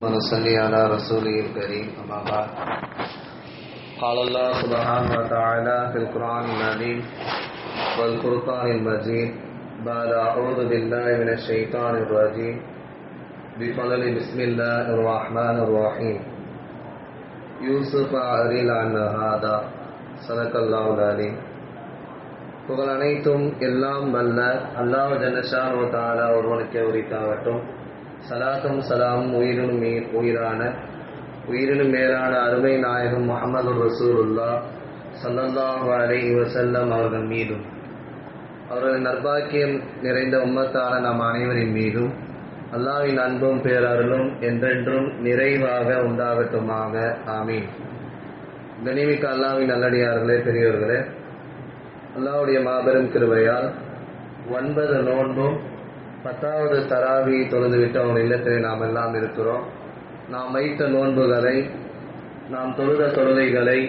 ونصلي على رسوله الكريم أما بعد قال الله سبحانه وتعالى في القرآن العظيم والفرقان المجيد بعد أعوذ بالله من الشيطان الرجيم بفضل بسم الله الرحمن الرحيم யூசுஃப் அரில் அன்ஹாதா ஸதகல்லாஹுல் அலீம். புகழ் அனைத்தும் எல்லாம் வல்ல அல்லாஹ் ஜல்லஷானு வ தஆலா ஒருவனுக்கே உரித்தாகட்டும். சலாத்தும் சலாமும் உயிரினும் மேலான அருமை நாயகம் முஹம்மது ரசூலுல்லாஹ் ஸல்லல்லாஹு அலைஹி வஸல்லம் அவர்கள் மீதும் அவர்கள் நற்பாக்கியம் நிறைந்த உம்மத்தான நம் அனைவரின் மீதும் அல்லாஹ்வின் அன்பும் பேரருளும் என்றென்றும் நிறைவாக உண்டாகட்டுமாக. ஆமீன். கனிமிக்க அல்லாஹ்வின் நல்லடியார்களே, பெரியவர்களே, அல்லாஹ்வுடைய மாபெரும் கிருபையால் 9 நோன்பும் 10வது தராவி தொழுதுவிட்டு அவங்க இல்லத்திலே நாம் எல்லாம் இருக்கிறோம். நாம் வைத்த நோன்புகளை, நாம் தொழுத தொழுகைகளை,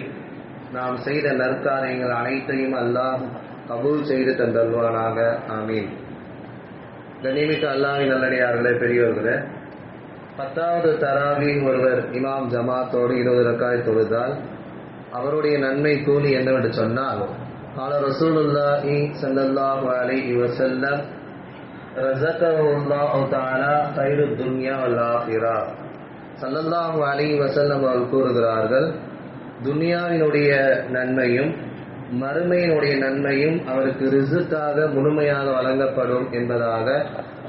நாம் செய்த நற்காரியங்கள் அனைத்தையும் அல்லாஹ் கபூல் செய்து தந்தல்வானாக. ஆமீன். கனிமிக்க அல்லாஹ்வின் நல்லடியார்களே, பெரியவர்களே, 10வது தராவி ஒருவர் இமாம் ஜமாத்தோடு 20 ரக்காய் தொழுதால் அவருடைய நன்மை கூலி என்னவென்று சொன்னால், கால ரசூலுல்லாஹி ஸல்லல்லாஹு அலைஹி வஸல்லம் ரஸகஹுல்லாஹு தஆலா கைருத் துன்யா வல் ஆখিরা. ஸல்லல்லாஹு அலைஹி வஸல்லம் அவர்கள் கூறுகிறார்கள், துன்யாவினுடைய நன்மையும் மறுமையினுடைய நன்மையும் அவருக்கு ரிஸ்காக முழுமையாக வழங்கப்படும் என்பதாக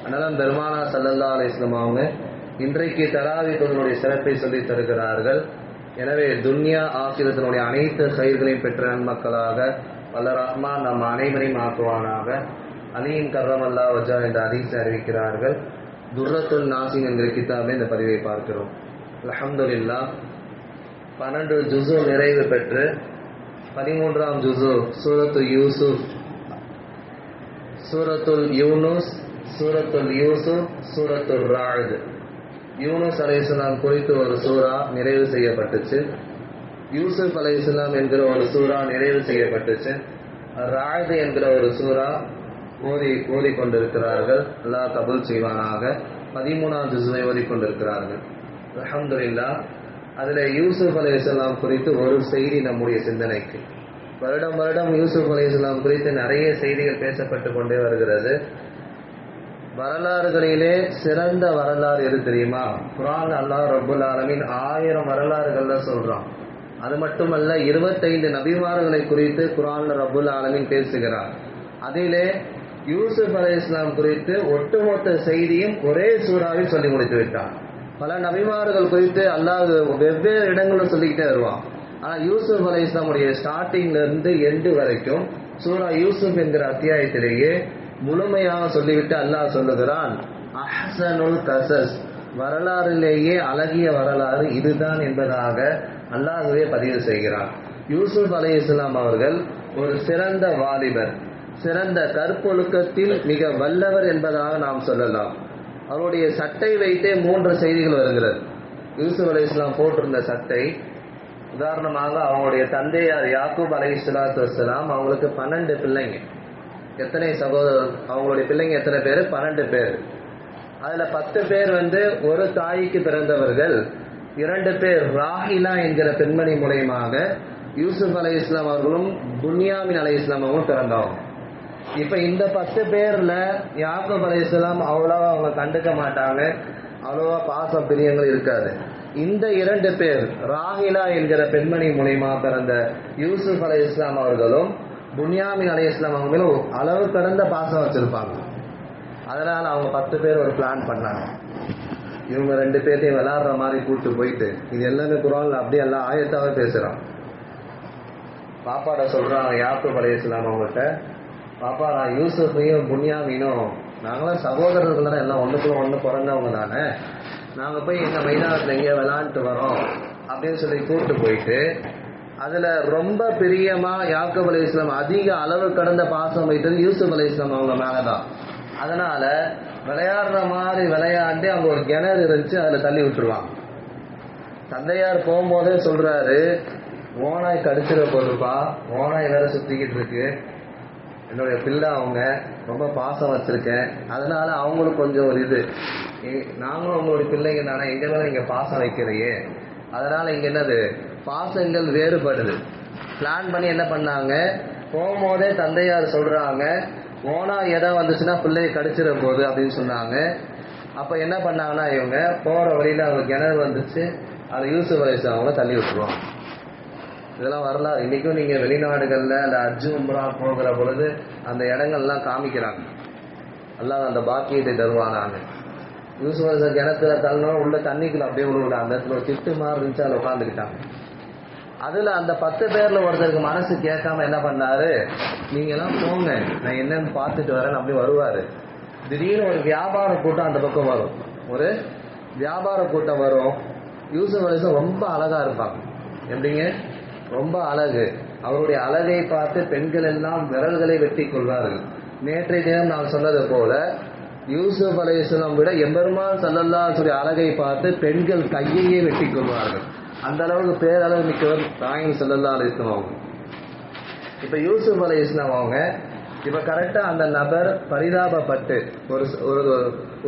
அண்ணலம் பெருமானார் ஸல்லல்லாஹு அலைஹி வஸல்லம் அவங்க இன்றைக்கு தராவி தொழுகையுடைய சிறப்பை சொல்லித் தருகிறார்கள். எனவே துன்யா ஆখিরাத்தினுடைய அனைத்து கயிர்களையும் பெற்ற நன்மக்களாக வல்ல ரஹ்மான் நம் அனைவரையும் ஆக்குவானாக. அலியின் கர்ரமல்லா வஜா என்ற ஹதீஸை அறிவிக்கிறார்கள். துர்ரத்துல் நாசின் என்கிற கிதாபில் இந்த பதிவை பார்க்கிறோம். அல்ஹம்துலில்லாஹ், 12 ஜுஸு நிறைவு பெற்று 13ஆம் ஜுஸு சூரத்துல் யூசுப், சூரத்துல் யூனுஸ், சூரத்துல் யூசுப், சூரத்துல் ராஅத். யூனுஸ் அலைஹிஸ்ஸலாம் குறித்து ஒரு சூரா நிறைவு செய்யப்பட்டுச்சு. யூசுப் அலைஹிஸ்ஸலாம் என்கிற ஒரு சூரா நிறைவு செய்யப்பட்டுச்சு. ராஅத் என்கிற ஒரு சூரா ஓதிக்கொண்டிருக்கிறார்கள். அல்லாஹ் கபூல் செய்வானாக. 13ஆம் ஜுஸை ஓதிக்கொண்டிருக்கிறார்கள். அல்ஹம்துலில்லாஹ். அதில் யூசுப் அலைஹிஸ்ஸலாம் குறித்து ஒரு செய்தி நம்முடைய சிந்தனைக்கு. வருடம் யூசுப் அலைஹிஸ்ஸலாம் குறித்து நிறைய செய்திகள் பேசப்பட்டு கொண்டே வருகிறது. வரலாறுகளிலே சிறந்த வரலாறு எது தெரியுமா? குர்ஆன் அல்லாஹ் ரப்புல் ஆலமீன் 1000 வரலாறுகள்ல சொல்றான். அது மட்டுமல்ல, 25 நபிமார்களை குறித்து குர்ஆன்ல ரப்புல் ஆலமீன் பேசுகிறார். அதிலே யூசுப் அலைஹிஸ்ஸலாம் குறித்து ஒட்டுமொத்த செய்தியும் ஒரே சூறாவில் சொல்லி முடித்து விட்டான். பல நபிமார்கள் குறித்து அல்லாஹ் வெவ்வேறு இடங்களில் சொல்லிக்கிட்டே வருவான். ஆனால் யூசுப் அலைஹிஸ்ஸலாமுடைய ஸ்டார்டிங்ல இருந்து எண்டு வரைக்கும் சூரா யூசுப் என்கிற அத்தியாயத்திலேயே முழுமையாக சொல்லிவிட்டு அல்லாஹ் சொல்லுகிறான், அஹ்ஸனுல் கஸஸ், வரலாறிலேயே அழகிய வரலாறு இதுதான் என்பதாக அல்லாஹ்வே பதிவு செய்கிறான். யூசுப் அலைஹிஸ்ஸலாம் அவர்கள் ஒரு சிறந்த வாலிபர், சிறந்த கற்பொழுக்கத்தில் மிக வல்லவர் என்பதாக நாம் சொல்லலாம். அவருடைய சட்டை வைத்தே 3 செய்திகள் வருகிறது. யூசுப் அலைஹிஸ்ஸலாம் போட்டிருந்த சட்டை, உதாரணமாக அவங்களுடைய தந்தையார் யாக்கூப் அலைஹிஸ்ஸலாத்து வஸ்ஸலாம், அவங்களுக்கு 12 பிள்ளைங்க. எத்தனை சகோதரர்? அவங்களுடைய பிள்ளைங்க எத்தனை பேர்? 12 பேர். அதுல 10 பேர் ஒரு தாய்க்கு பிறந்தவர்கள். 2 பேர் ராஹிலா என்கிற பெண்மணி மூலயமாக யூசுப் அலைஹிஸ்ஸலாம் அவர்களும் புன்யாமின் அலைஹிஸ்ஸலாம் அவங்களும் பிறந்தவங்க. இப்ப இந்த 10 பேர்ல யாக்கூப் அலைஹிஸ்ஸலாம் அவ்வளவா அவங்க கண்டுக்க மாட்டாங்க, அவ்வளவா பாசம் பிரியங்கள் இருக்காது. இந்த 2 பேர் ராஹிலா என்கிற பெண்மணி மூலமா பிறந்த யூசுப் அலைஹிஸ்ஸலாம் அவர்களும் புன்யாமின் அலைஹிஸ்ஸலாம் அவங்களும் அளவு கடந்த பாசம் வச்சிருப்பாங்க. அதனால அவங்க 10 பேர் ஒரு பிளான் பண்ணாங்க. இவங்க 2 பேர்த்தையும் விளையாடுற மாதிரி கூட்டு போயிட்டு, இது எல்லாமே குர்ஆன்ல அப்படியே எல்லாம் ஆயத்தாவே பேசுறான். பாப்பாட சொல்றாங்க யாக்கூப் அலைஹிஸ்ஸலாம் அவங்கள்ட்ட, பாப்பா, நான் யூசுஃபையும் புன்யாமீனும் நாங்களாம் சகோதரர்கள் தானே, எல்லாம் ஒன்றுக்குள்ள ஒன்று பிறந்தவங்க தானே, நாங்கள் போய் எங்கள் மைதானத்தில் எங்கேயோ விளையாண்டுட்டு வரோம் அப்படின்னு சொல்லி கூப்பிட்டு போயிட்டு, அதில் ரொம்ப பிரியமாக யாக்கூப் அலைஹிஸ்ஸலாம் அதிக அளவு கடந்த பாசம் வைத்தது யூசுப் அலைஹிஸ்ஸலாம் அவங்க மேலே தான். அதனால் விளையாடுற மாதிரி விளையாண்டு அவங்க ஒரு கிணறு இருந்துச்சு, அதில் தள்ளி விட்டுருவாங்க. தந்தையார் போகும்போதே சொல்கிறாரு, ஓனாய் கடிச்சிட போட்டுப்பா, ஓனாய் வேற சுற்றிக்கிட்டு இருக்கு, என்னுடைய பிள்ளை அவங்க ரொம்ப பாசம் வச்சிருக்கேன், அதனால அவங்களுக்கு கொஞ்சம் ஒரு இது நாங்களும் உங்களுடைய பிள்ளைங்க தானே, எங்க மேல நீங்க பாசம் வைக்கிறையே, அதனால இங்க என்னது பாசங்கள் வேறுபடுது. பிளான் பண்ணி என்ன பண்ணாங்க, போகும்போதே தந்தையார் சொல்றாங்க ஓனா இடம் வந்துச்சுன்னா பிள்ளைய கடிச்சிட போகுது அப்படின்னு சொன்னாங்க. அப்ப என்ன பண்ணாங்கன்னா இவங்க போற வழியில அவங்க கிணறு வந்துச்சு, அதை யூசுப் அலைஹிஸ்ஸலாம் அவங்க தள்ளி விட்டுருவாங்க. இதெல்லாம் வரலாறு. இன்னைக்கும் நீங்க வெளிநாடுகள்ல அந்த ஹஜ் உம்ரா போகிற பொழுது அந்த இடங்கள்லாம் காமிக்கிறாங்க. அல்லாஹ் அந்த பாக்கியத்தை தருவானாங்க. யூசுப் அலைஹிஸ்ஸலாம் கிணத்துல தள்ளணும், உள்ள தண்ணிக்குள்ள அப்படியே விழுவிட அந்த இடத்துல ஒரு திட்டு மாதிரி இருந்துச்சு, அதில் உட்காந்துக்கிட்டாங்க. அதுல அந்த 10 பேர்ல ஒருத்தருக்கு மனசு கேட்காம என்ன பண்ணாரு, நீங்க எல்லாம் போங்க நான் என்னன்னு பார்த்துட்டு வரேன் அப்படி வருவாரு. திடீர்னு ஒரு வியாபார கூட்டம் அந்த பக்கம் வரும், ஒரு வியாபார கூட்டம் வரும். யூசுப் அலைஹிஸ்ஸலாம் ரொம்ப அழகா இருப்பாங்க. எப்படிங்க, ரொம்ப அழகு. அவருடைய அழகை பார்த்து பெண்கள் எல்லாம் விரல்களை வெட்டி கொள்வார்கள். நேற்றைய தினம் நான் சொன்னது போல யூசுப் அலைஹிஸ்ஸலாம் விட எம்பெருமான் ஸல்லல்லாஹு அலைஹி வஸல்லம் அழகை பார்த்து பெண்கள் கையையே வெட்டி கொள்வார்கள். அந்த அளவுக்கு பேரளவு மிக்கவர் நாயகம் ஸல்லல்லாஹு அலைஹி வஸல்லம் அவங்க. இப்ப யூசுப் அலைஹிஸ்ஸலாம் அவங்க இப்ப கரெக்டா அந்த நபர் பரிதாபப்பட்டு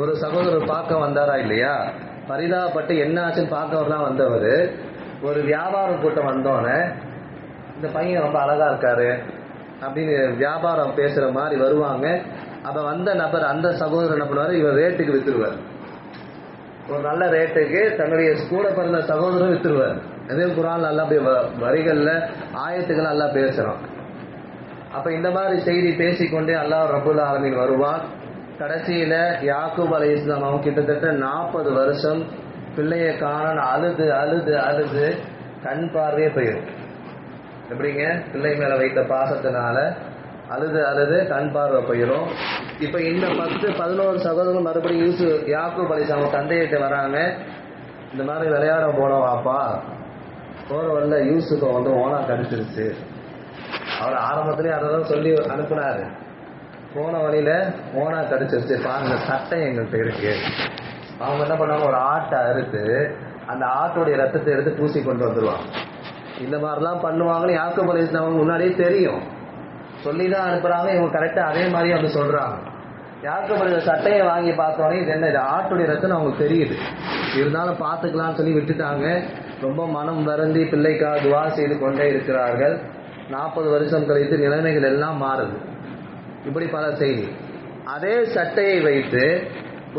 ஒரு சகோதரர் பார்க்க வந்தாரா இல்லையா, பரிதாபப்பட்டு என்ன ஆச்சுன்னு பார்க்க வரலாம் வந்தவர், ஒரு வியாபார கூட்டம் வந்தோடனே இந்த பையன் ரொம்ப அழகா இருக்காரு அப்படின்னு வியாபாரம் பேசுற மாதிரி வருவாங்க. அப்ப வந்த நபர் அந்த சகோதரர் என்ன பண்ணுவாரு, இவர் ரேட்டுக்கு வித்துருவார். ஒரு நல்ல ரேட்டுக்கு தன்னுடைய கூட பிறந்த சகோதரர் வித்துருவார். அதே குர்ஆன்ல நல்லா அப்படியே வரிகள்ல ஆயத்துக்கள் நல்லா பேசுறோம். அப்ப இந்த மாதிரி செய்தி பேசிக்கொண்டே அல்லாஹ் ரப்புல் ஆலமீன் வருவான். கடைசியில யாக்கூப் அலைஹிஸ்ஸலாம் அவங்க கிட்டத்தட்ட 40 வருஷம் பிள்ளையை காண அழுது அழுது அழுது கண் பார்வையே போயிடும். எப்படிங்க, பிள்ளை மேல வைத்த பாசத்தினால அழுது அழுது கண் பார்வை போயிடும். இப்ப இந்த 10-11 சகோதரர்கள் மறுபடியும் யாக்கூப் அலைஹிஸ்ஸலாம் அவங்க தந்தையிட்ட வராங்க. இந்த மாதிரி விளையாட போனோம் வாப்பா, போற வரல யூசுஃபை வந்து ஓனா கடிச்சிருச்சு. அவர் ஆரம்பத்திலேயே அதான் சொல்லி அனுப்புனாரு, போன வழியில ஓனா கடிச்சிருச்சு, பாருங்க சட்டை எங்கள்கிட்ட இருக்கு. அவங்க என்ன பண்ணுவாங்க, ஒரு ஆட்டை அறுத்து அந்த ஆட்டோடைய ரத்தத்தை எடுத்து பூசி கொண்டு வந்துருவாங்க. இந்த மாதிரிலாம் பண்ணுவாங்கன்னு யாக்கூப் அலைஹிஸ்ஸலாம் முன்னாடியே தெரியும், சொல்லிதான் அனுப்புறாங்க. இவங்க கரெக்டா அதே மாதிரி வந்து சொல்றாங்க. யாக்கூப் அலைஹிஸ்ஸலாம் சட்டையை வாங்கி பார்த்தோன்னே இது என்ன, இது ஆட்டுடைய ரத்தம் அவங்களுக்கு தெரியுது, இருந்தாலும் பார்த்துக்கலாம்னு சொல்லி விட்டுட்டாங்க. ரொம்ப மனம் வருந்தி பிள்ளைக்காக துவா செய்து கொண்டே இருக்கிறார்கள். 40 வருஷம் கழித்து நிலைமைகள் எல்லாம் மாறுது. இப்படி பல செய்தி. அதே சட்டையை வைத்து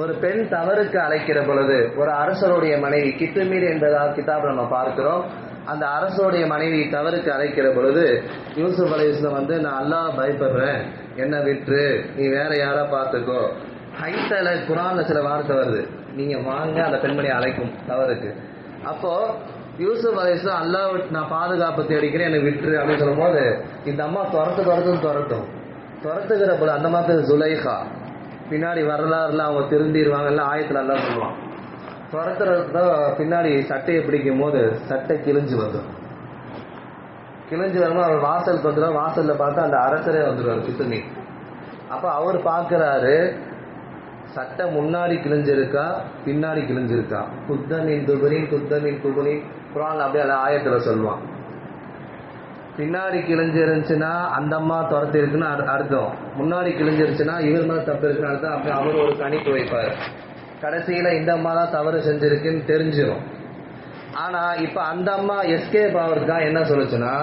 ஒரு பெண் தவறுக்கு அழைக்கிற பொழுது, ஒரு அரசருடைய மனைவி கித்துமீர் என்பதாக கிதாப் நம்ம பார்க்கிறோம். அந்த அரசருடைய மனைவி தவறுக்கு அழைக்கிற பொழுது யூசுப் அலைஹிஸ்ஸலாம் வந்து நான் அல்லாஹ் பயப்படுறேன், என்ன விட்டு நீ வேற யாரா பார்த்துக்கோ. ஹைத்தல குர்ஆன்ல சில வார்த்தை வருது, நீங்க வாங்க அந்த பெண்மணி அழைக்கும் தவறுக்கு. அப்போ யூசுப் அலைஹிஸ்ஸலாம் அல்லாஹ் நான் பாதுகாப்பு தேடிக்கிறேன் என்னை விட்டுரு அப்படின்னு சொல்லும் போது இந்த அம்மா துரத்துகிற போல அந்த மாதிரி சுலைஹா பின்னாடி வரலாறுல அவங்க திருந்திடுவாங்க, எல்லாம் ஆயத்துல எல்லாம் சொல்லுவான். துரத்துறத பின்னாடி சட்டையை பிடிக்கும் போது சட்டை கிழிஞ்சு வரும்போது அவர் வாசல் பத்திர வாசல்ல பார்த்து அந்த அரசரே வந்துடுவார் சித்துமி. அப்ப அவர் பார்க்கிறாரு, சட்டை முன்னாடி கிழிஞ்சிருக்கா பின்னாடி கிழிஞ்சிருக்கா, குத்தமின் துபுனி குர்ஆன் அப்படியே அந்த ஆயத்துல சொல்லுவான். பின்னாடி கிழிஞ்சிருந்துச்சுன்னா அந்த அம்மா துரத்தி இருக்குன்னு அர்த்தம், முன்னாடி கிழிஞ்சிருச்சுன்னா இவர் மேல தப்பு இருக்குன்னு அர்த்தம். அப்படி அவர் ஒரு கணிப்பு வைப்பார். கடைசியில இந்த அம்மா தான் தவறு செஞ்சிருக்குன்னு தெரிஞ்சிடும். ஆனா இப்ப அந்த அம்மா எஸ்கேப் ஆகிறதுக்கா என்ன சொல்லுச்சுன்னா,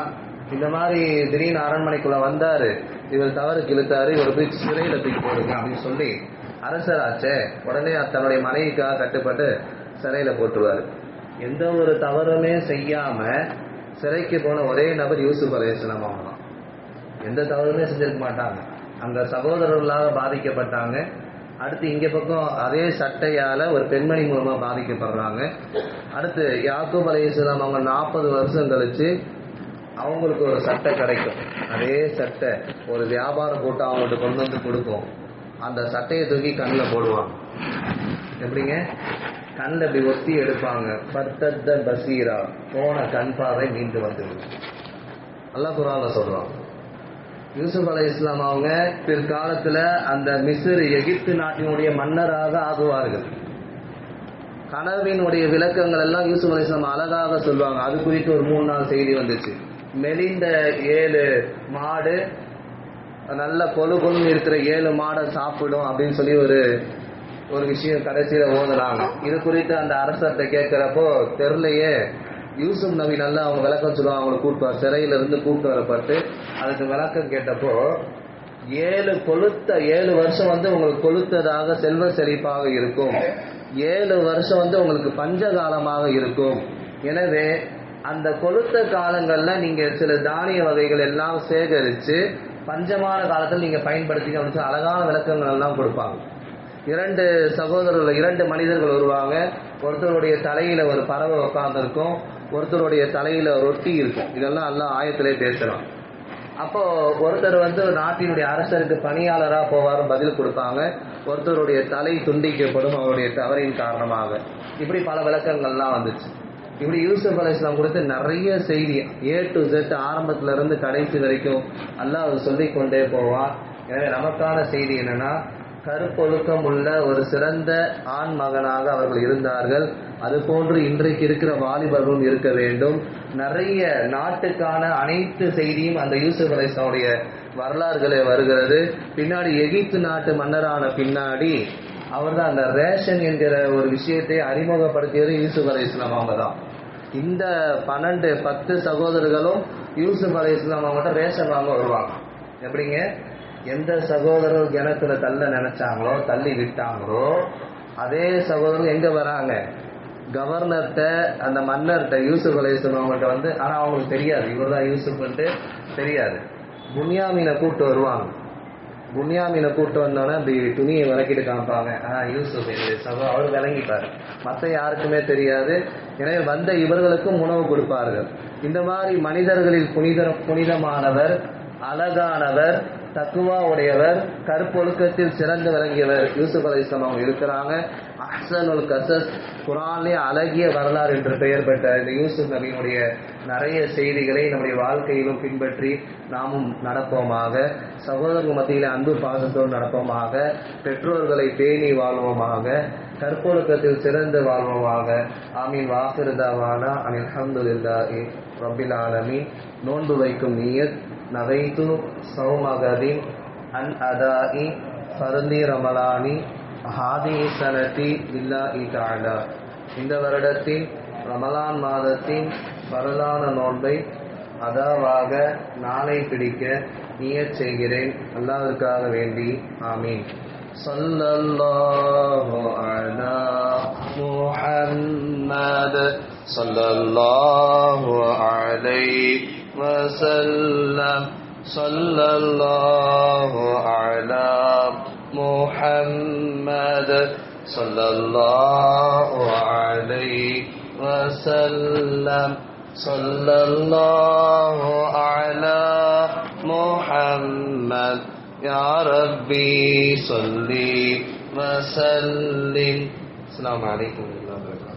இந்த மாதிரி திடீர்னு அரண்மனைக்குள்ள வந்தாரு, இவர் தவறு இழுத்தாரு, இவர் போய் சிறையில தூக்கி போடுங்க அப்படின்னு சொல்லி அரசராச்சே உடனே தன்னுடைய மனைவிக்காக கட்டுப்பட்டு சிறையில போட்டுருவாரு. எந்த ஒரு தவறுமே செய்யாம சிறைக்கு போன ஒரே நபர் யூசுப் அலைஹிஸ்ஸலாம் அவங்க தான். எந்த தவறுமே செஞ்சிருக்க மாட்டாங்க, அங்க சகோதரர்களாக பாதிக்கப்பட்டாங்க. அடுத்து இங்க பக்கம் அதே சட்டையால ஒரு பெண்மணி மூலமா பாதிக்கப்படுறாங்க. அடுத்து யாக்கூப் அலைஹிஸ்ஸலாம் அவங்க 40 வருஷம் கழிச்சு அவங்களுக்கு ஒரு சட்டை கிடைக்கும். அதே சட்டை ஒரு வியாபார கூட்டம் அவங்கள்ட்ட கொண்டு வந்து கொடுக்கும். அந்த சட்டையை தூக்கி கண்ணில் போடுவாங்க. எப்படிங்க, கண்ணில் இப்படி ஒத்தி எடுப்பாங்க. பர்தத்த பசீரா, போன கண் பார்வை மீண்டு வந்துடும். அல்லாஹ் குர்ஆன்ல சொல்றான். யூசுப் அலைஹிஸ்ஸலாம் அவங்க பிற்காலத்துல அந்த மிஸ்ர் எகிப்து நாட்டினுடைய மன்னராக ஆகுவார்கள். கனவினுடைய விளக்கங்கள் எல்லாம் யூசுப் அலைஹிஸ்ஸலாம் அழகாக சொல்லுவாங்க. அது குறித்து ஒரு 3-4 செய்தி வந்துச்சு. மெலிந்த 7 மாடு நல்ல கொழு கொழுன்னு இருக்கிற 7 மாடை சாப்பிடும் அப்படின்னு சொல்லி ஒரு ஒரு விஷயம் கடைசியில ஓதுனாங்க. இது குறித்து அந்த அரசர்கிட்ட கேட்கிறப்போ தெருலையே யூசுப் நபி நல்லா அவங்க விளக்கம் சொல்லுவாங்க. அவங்களை கூப்பிட்டு சிறையில இருந்து கூப்பிட்டு வரப்பட்டு அதுக்கு விளக்கம் கேட்டப்போ 7 வருஷம் உங்களுக்கு கொளுத்ததாக செல்வ செழிப்பாக இருக்கும், 7 வருஷம் உங்களுக்கு பஞ்ச காலமாக இருக்கும். எனவே அந்த கொளுத்த காலங்கள்ல நீங்க சில தானிய வகைகள் எல்லாம் சேகரிச்சு பஞ்சமான காலத்தில் நீங்க பயன்படுத்திக்க அப்படின்னு அழகான விளக்கங்கள் எல்லாம் கொடுப்பாங்க. 2 மனிதர்கள் வருவாங்க. ஒருத்தருடைய தலையில ஒரு பறவை உட்கார்ந்துருக்கும், ஒருத்தருடைய தலையில ரொட்டி இருக்கும். இதெல்லாம் எல்லாம் ஆயத்திலே பேசலாம். அப்போ ஒருத்தர் நாட்டினுடைய அரசருக்கு பணியாளரா போவார், பதில் கொடுப்பாங்க. ஒருத்தருடைய தலை துண்டிக்கப்படும் அவருடைய தவறின் காரணமாக. இப்படி பல விளக்கங்கள்லாம் வந்துச்சு. இப்படி யூசுப் அலைஹிஸ்ஸலாம் கொடுத்து நிறைய செய்தி A to Z ஆரம்பத்துல இருந்து கடைசி வரைக்கும் அல்லாஹ் சொல்லிக் கொண்டே போவான். எனவே நமக்கான செய்தி என்னன்னா, கருப்பொழுக்கம் உள்ள ஒரு சிறந்த ஆண் மகனாக அவர்கள் இருந்தார்கள். அதுபோன்று இன்றைக்கு இருக்கிற வாலிபர்களும் இருக்க வேண்டும். நிறைய நாட்டுக்கான அனைத்து செய்தியும் அந்த யூசுப் அலைஹிஸ்ஸலாமுடைய வரலாறுகளே வருகிறது. பின்னாடி எகிப்து நாட்டு மன்னரான பின்னாடி அவர் தான் அந்த ரேஷன் என்கிற ஒரு விஷயத்தை அறிமுகப்படுத்தியது யூசுப் அலைஹிஸ்ஸலாம் அவங்க தான். இந்த 10 சகோதரர்களும் யூசுப் அலைஹிஸ்ஸலாம் அவங்கள்ட்ட ரேஷன் வாங்க வருவாங்க. எப்படிங்க, எந்த சகோதரர் கிணத்துல தள்ள நினைச்சாங்களோ தள்ளி விட்டாங்களோ அதே சகோதரர் எங்க வராங்க, கவர்னர்கிட்ட அந்த மன்னர்கிட்ட யூசுப் அலைஹிஸ்ஸலாம் அவங்கள்ட்ட ஆனா அவங்களுக்கு தெரியாது இவர் தான் யூசுப்ன்ட்டு தெரியாது. புன்யாமீனை கூப்பிட்டு வருவாங்க. புன்யாமீனை கூப்பிட்டு வந்தோன்னே அப்படி துணியை விளக்கிட்டு காமிப்பாங்க. யூசுப் சகோ அவர் விளங்கிப்பாரு, மற்ற யாருக்குமே தெரியாது. எனவே வந்த இவர்களுக்கும் உணவு கொடுப்பார்கள். இந்த மாதிரி மனிதர்களில் புனிதமானவர், அழகானவர், தக்குவா உடையவர், கற்பொழுக்கத்தில் சிறந்து விளங்கியவர் யூசுப் அலைஹிஸ்ஸலாம் அவங்க இருக்கிறாங்க. அஹ்ஸனுல் கஸஸ், குர்ஆனிலே அழகிய வரலாறு என்று பெயர் பெற்ற இந்த யூசுப் நபியினுடைய நிறைய செய்திகளை நம்முடைய வாழ்க்கையிலும் பின்பற்றி நாமும் நடப்போமாக. சகோதரர்கள் மத்தியிலே அன்பு பாசத்தோடு நடப்போமாக. பெற்றோர்களை பேணி வாழ்வோமாக. கற்பொழுக்கத்தில் சிறந்து வாழ்வோமாக. ஆமீன். வாஹிரு தஅவானா அனில் ஹம்துலில்லாஹி ரப்பில் ஆலமீன். நோன்பு வைக்கும் நியத் நவைத்து சௌமகதின் அன் அதாஇ ஃபர்தி ரமலானி ஹாதி சனதி பில்லாஹி தஆலா. இந்த வருடத்தின் ரமலான் மாதத்தின் பரலான நோன்பை அதாவாக நாளை பிடிக்க நியத் செய்கிறேன், அல்லாஹ்விற்காக வேண்டி. ஆமீன். ஸல்லல்லாஹு அலா முஹம்மத் ஸல்லல்லாஹு அலைஹி வஸல்லம். ஸல்லல்லாஹு அலா முஹம்மத் ஸல்லல்லாஹு அலைஹி வஸல்லம். ஸல்லல்லாஹு அலா முஹம்மத் யா ரப்பி ஸல்லி வஸல்லிம். அஸ்ஸலாமு அலைக்கும் வரஹ்மத்துல்லாஹி வபரகாத்துஹு.